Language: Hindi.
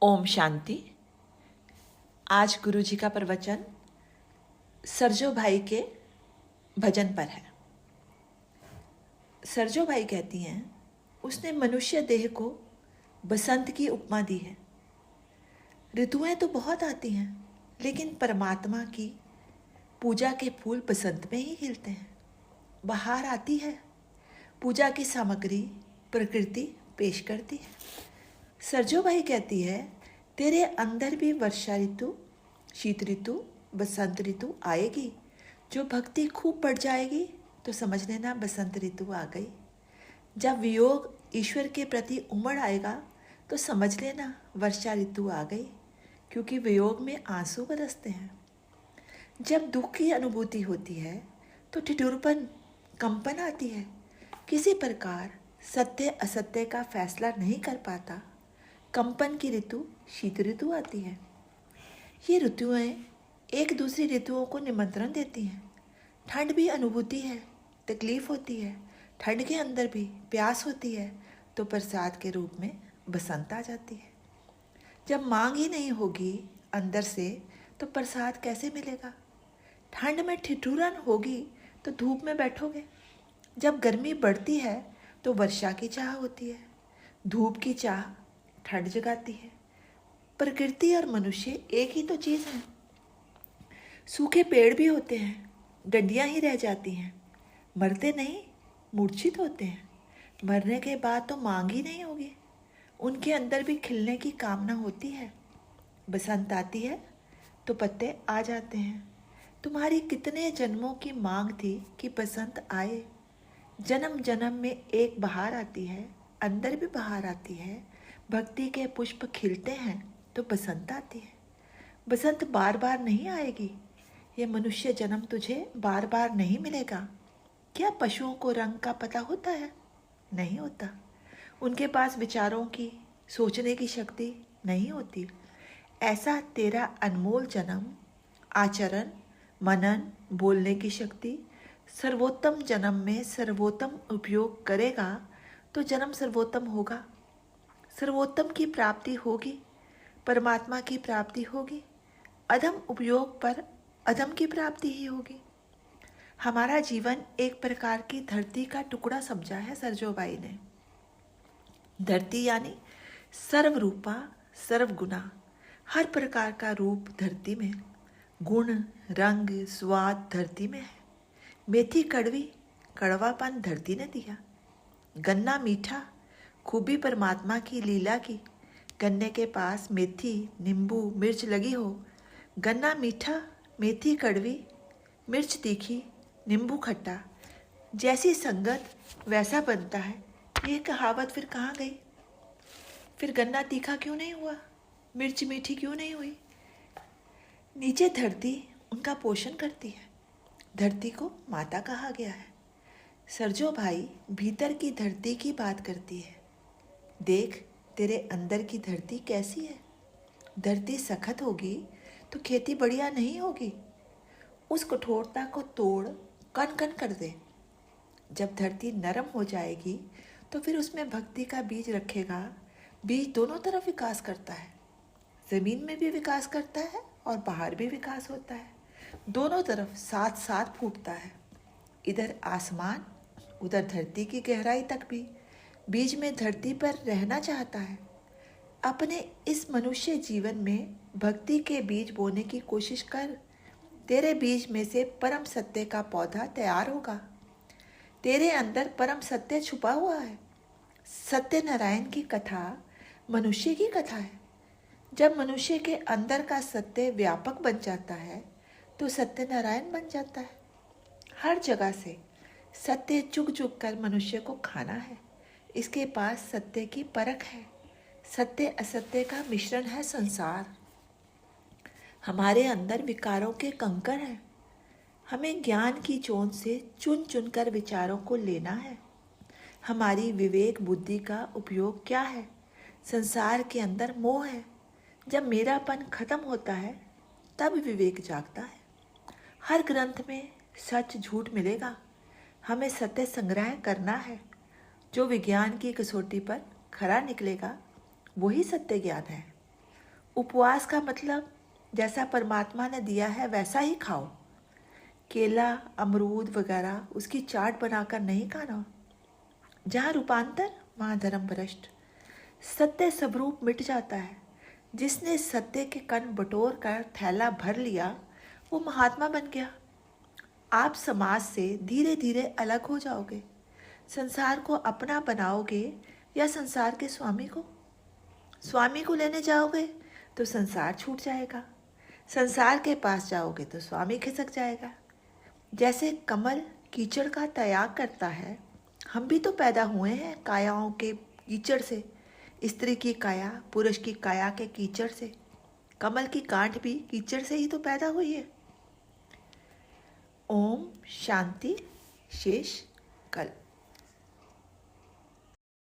ओम शांति। आज गुरु जी का प्रवचन सरजो भाई के भजन पर है। सरजो भाई कहती हैं, उसने मनुष्य देह को बसंत की उपमा दी है। ऋतुएं तो बहुत आती हैं, लेकिन परमात्मा की पूजा के फूल बसंत में ही खिलते हैं। बहार आती है, पूजा की सामग्री प्रकृति पेश करती है। सरजो भाई कहती है, तेरे अंदर भी वर्षा ऋतु, शीत ऋतु, बसंत ऋतु आएगी। जो भक्ति खूब बढ़ जाएगी तो समझ लेना बसंत ऋतु आ गई। जब वियोग ईश्वर के प्रति उमड़ आएगा तो समझ लेना वर्षा ऋतु आ गई, क्योंकि वियोग में आंसू बरसते हैं। जब दुख की अनुभूति होती है तो ठिठुरपन, कंपन आती है। किसी प्रकार सत्य असत्य का फैसला नहीं कर पाता, कंपन की ऋतु शीत ऋतु आती है। ये ऋतुएं एक दूसरी ऋतुओं को निमंत्रण देती हैं। ठंड भी अनुभूति है, तकलीफ होती है। ठंड के अंदर भी प्यास होती है तो प्रसाद के रूप में बसंत आ जाती है। जब मांग ही नहीं होगी अंदर से तो प्रसाद कैसे मिलेगा। ठंड में ठिठुरन होगी तो धूप में बैठोगे। जब गर्मी बढ़ती है तो वर्षा की चाह होती है। धूप की चाह ठंड जगाती है। प्रकृति और मनुष्य एक ही तो चीज़ है। सूखे पेड़ भी होते हैं, डंडियां ही रह जाती हैं, मरते नहीं, मूर्छित होते हैं। मरने के बाद तो मांग ही नहीं होगी। उनके अंदर भी खिलने की कामना होती है। बसंत आती है तो पत्ते आ जाते हैं। तुम्हारी कितने जन्मों की मांग थी कि बसंत आए। जन्म जन्म में एक बहार आती है, अंदर भी बहार आती है। भक्ति के पुष्प खिलते हैं तो बसंत आती है। बसंत बार बार नहीं आएगी। ये मनुष्य जन्म तुझे बार बार नहीं मिलेगा। क्या पशुओं को रंग का पता होता है? नहीं होता। उनके पास विचारों की, सोचने की शक्ति नहीं होती। ऐसा तेरा अनमोल जन्म, आचरण, मनन, बोलने की शक्ति सर्वोत्तम जन्म में सर्वोत्तम उपयोग करेगा तो जन्म सर्वोत्तम होगा। सर्वोत्तम की प्राप्ति होगी, परमात्मा की प्राप्ति होगी। अधम उपयोग पर अधम की प्राप्ति ही होगी। हमारा जीवन एक प्रकार की धरती का टुकड़ा समझा है सरजोबाई ने। धरती यानी सर्वरूपा, सर्वगुणा, हर प्रकार का रूप धरती में। गुण, रंग, स्वाद धरती में है। मेथी कड़वी, कड़वापन धरती ने दिया। गन्ना मीठा, खूबी परमात्मा की लीला की। गन्ने के पास मेथी, नींबू, मिर्च लगी हो। गन्ना मीठा, मेथी कड़वी, मिर्च तीखी, नींबू खट्टा। जैसी संगत वैसा बनता है। ये कहावत फिर कहाँ गई? फिर गन्ना तीखा क्यों नहीं हुआ? मिर्च मीठी क्यों नहीं हुई? नीचे धरती उनका पोषण करती है। धरती को माता कहा गया है। सरजो भाई भीतर की धरती की बात करती है। देख, तेरे अंदर की धरती कैसी है। धरती सख्त होगी तो खेती बढ़िया नहीं होगी। उस कठोरता को तोड़ कन कन कर दे। जब धरती नरम हो जाएगी तो फिर उसमें भक्ति का बीज रखेगा। बीज दोनों तरफ विकास करता है। जमीन में भी विकास करता है और बाहर भी विकास होता है। दोनों तरफ साथ साथ फूटता है। इधर आसमान, उधर धरती की गहराई तक भी। बीज में धरती पर रहना चाहता है। अपने इस मनुष्य जीवन में भक्ति के बीज बोने की कोशिश कर। तेरे बीज में से परम सत्य का पौधा तैयार होगा। तेरे अंदर परम सत्य छुपा हुआ है। सत्यनारायण की कथा मनुष्य की कथा है। जब मनुष्य के अंदर का सत्य व्यापक बन जाता है तो सत्यनारायण बन जाता है। हर जगह से सत्य चुग चुग कर मनुष्य को खाना है। इसके पास सत्य की परख है। सत्य असत्य का मिश्रण है संसार। हमारे अंदर विकारों के कंकर हैं। हमें ज्ञान की चोंच से चुन चुन कर विचारों को लेना है। हमारी विवेक बुद्धि का उपयोग क्या है? संसार के अंदर मोह है। जब मेरापन खत्म होता है तब विवेक जागता है। हर ग्रंथ में सच झूठ मिलेगा। हमें सत्य संग्रह करना है। जो विज्ञान की कसौटी पर खरा निकलेगा वही सत्य ज्ञान है। उपवास का मतलब जैसा परमात्मा ने दिया है वैसा ही खाओ। केला, अमरूद वगैरह उसकी चाट बनाकर नहीं खाना। जहाँ रूपांतर वहाँ धर्म भ्रष्ट। सत्य स्वरूप मिट जाता है। जिसने सत्य के कण बटोर कर थैला भर लिया वो महात्मा बन गया। आप समाज से धीरे धीरे अलग हो जाओगे। संसार को अपना बनाओगे या संसार के स्वामी को? स्वामी को लेने जाओगे तो संसार छूट जाएगा, संसार के पास जाओगे तो स्वामी खिसक जाएगा। जैसे कमल कीचड़ का त्याग करता है, हम भी तो पैदा हुए हैं कायाओं के कीचड़ से। स्त्री की काया पुरुष की काया के कीचड़ से। कमल की गांठ भी कीचड़ से ही तो पैदा हुई है। ओम शांति। शेष कल।